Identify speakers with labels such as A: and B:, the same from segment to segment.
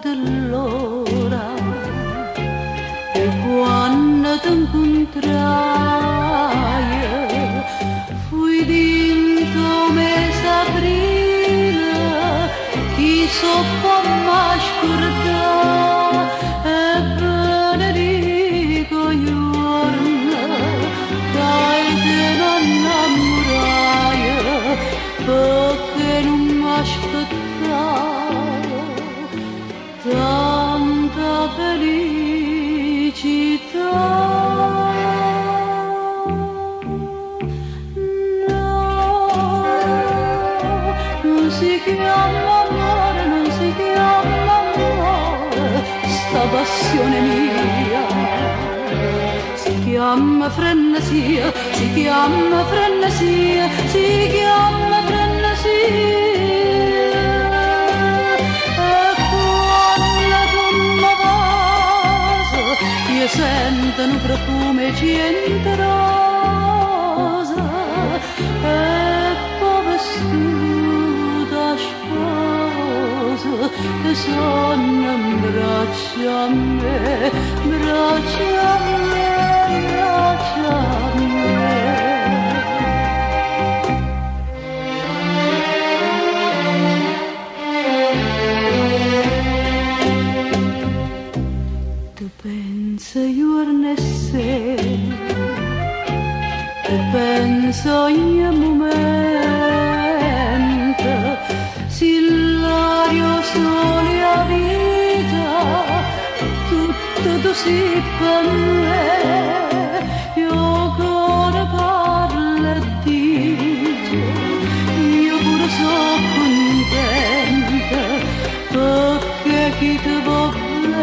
A: dell'ora e quando t'incontrai fui dinto mese aprile chi sopra m'ascurda e benedico giorno dai te non innamorai perché non m'aspettavo tanta felicità. No, non si chiama amore, non si chiama amore, sta passione mia. Si chiama frenesia, si chiama frenesia, si chiama frenesia. Io sento un profumo cento rosa e poi vestita sposa e sono in braccio a me, braccio a me, braccio a me. Penso giorno e sera, penso ogni momento, Sillario sole a vita, tutto così per me, io ancora parlo e dico, io pure sono contenta, perché chi ti va bene,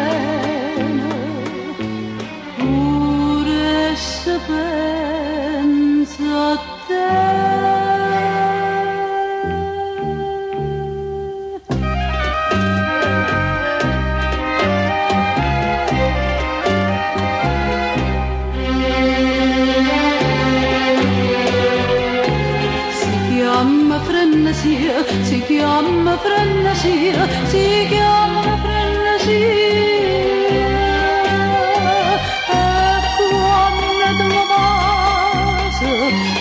A: penso a te. Si chiama frenesia, si chiama frenesia, si chiama frenesia.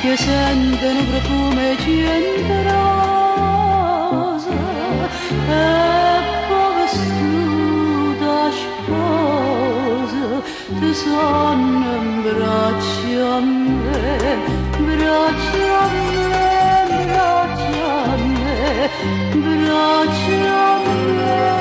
A: Io sento un profumo cento rosa e poi vestita sposa ti sono in braccio a me, braccio a me, braccio a me, braccio a me.